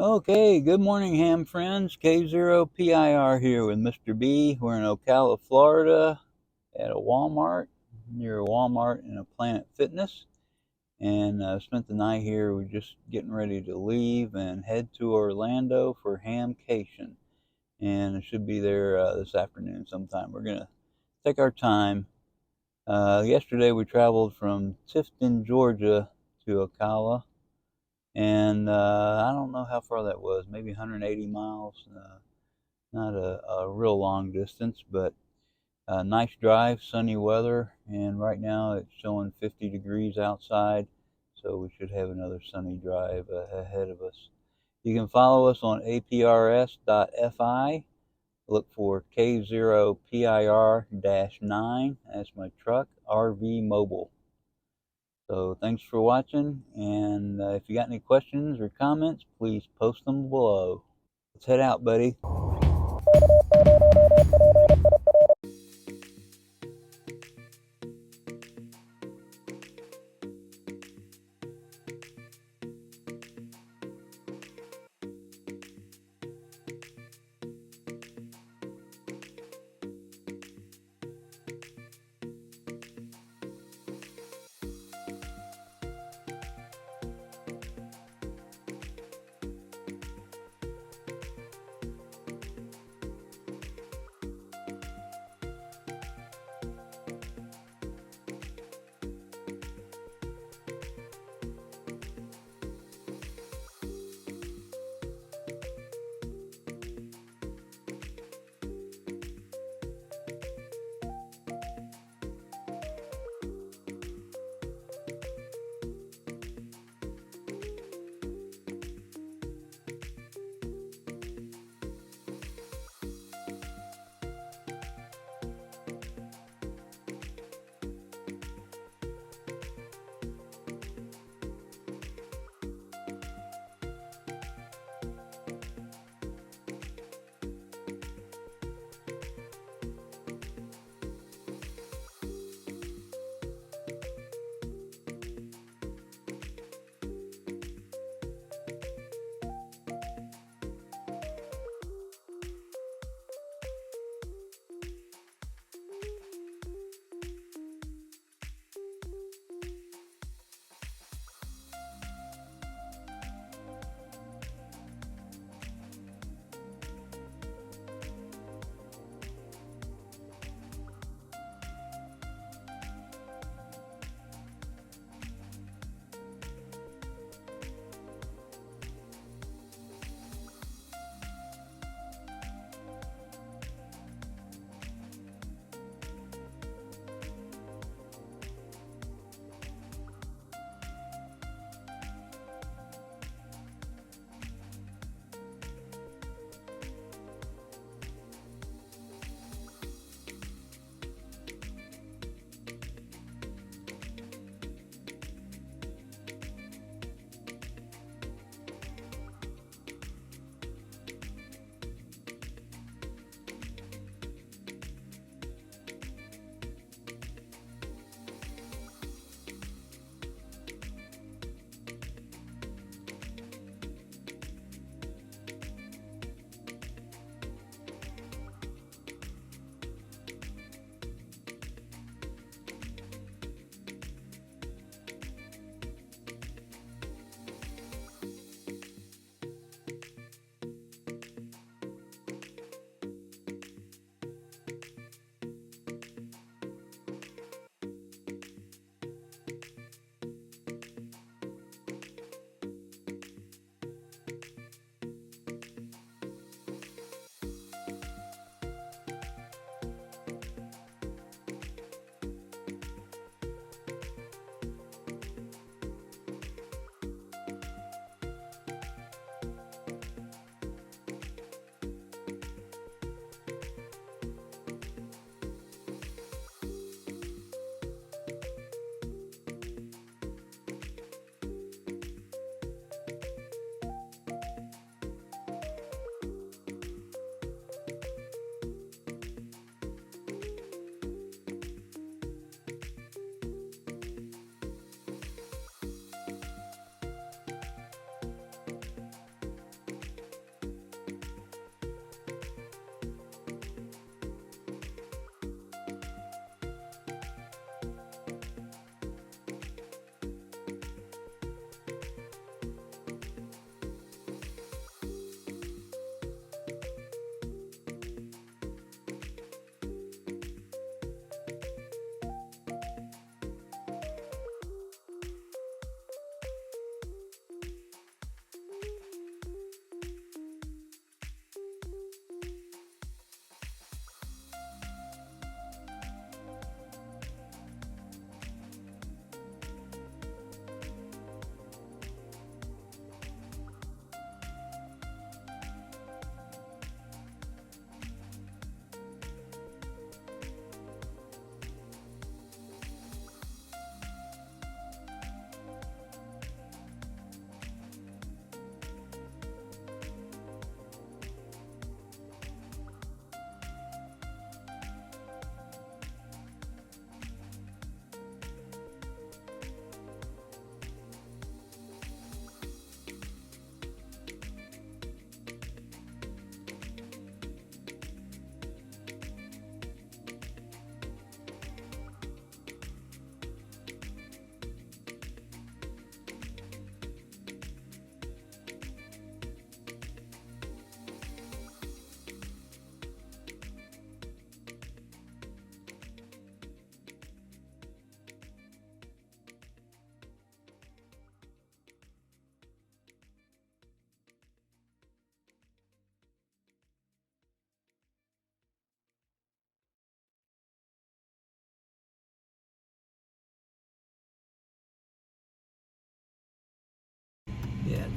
Okay, good morning, ham friends. K0PIR here with Mr. B. We're in Ocala, Florida at a Walmart, near a Walmart and a Planet Fitness. And spent the night here. We're just getting ready to leave and head to Orlando for Hamcation. And I should be there this afternoon sometime. We're going to take our time. Yesterday we traveled from Tifton, Georgia to Ocala, and I don't know how far that was, maybe 180 miles. Not a real long distance, but a nice drive, sunny weather, and right now it's showing 50 degrees outside, so we should have another sunny drive ahead of us. You can follow us on aprs.fi. Look for K0PIR-9. That's my truck, RV Mobile. So thanks for watching, and if you got any questions or comments, please post them below. Let's head out, buddy.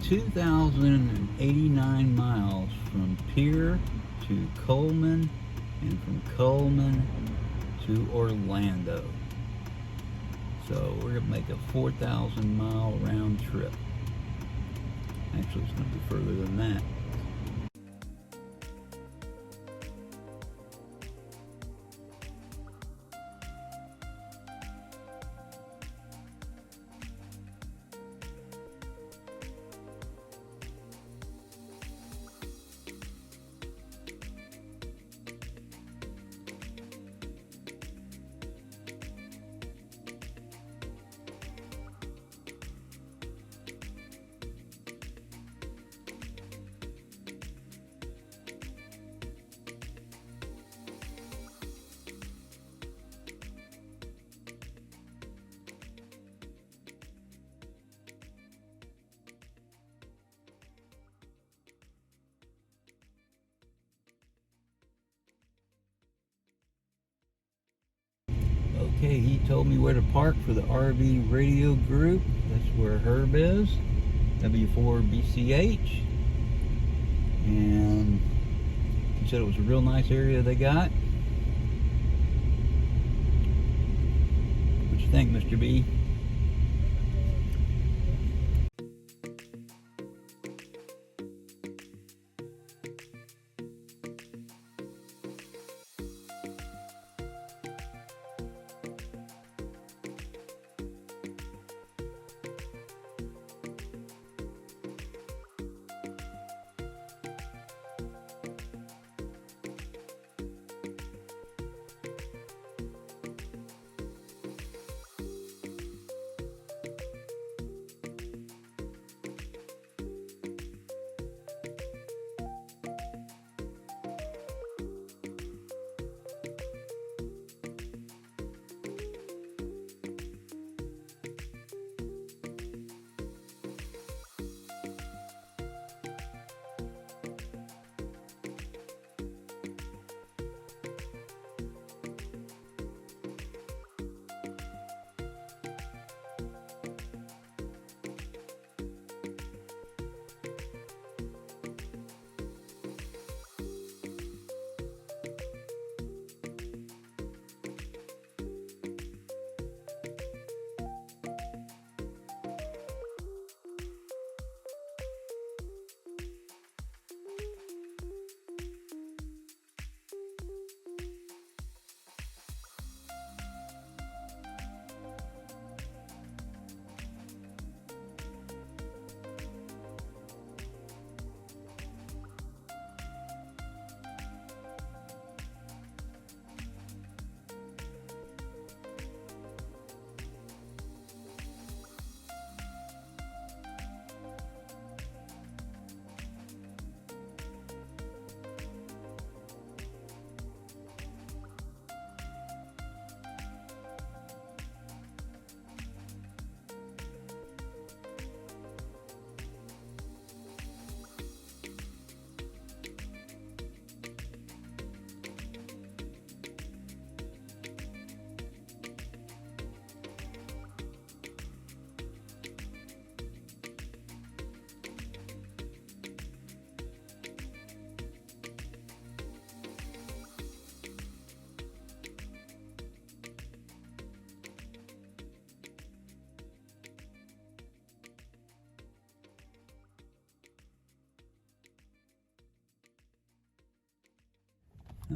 2,089 miles from Pierre to Coleman, and from Coleman to Orlando. So we're going to make a 4,000 mile round trip. Actually, it's going to be further than that. Okay, he told me where to park for the RV radio group. That's where Herb is, W4BCH. And he said it was a real nice area they got. What you think, Mr. B?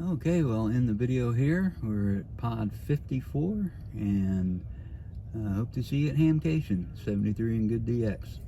Okay, well, in the video here, we're at pod 54, and I hope to see you at Hamcation, 73 and good DX.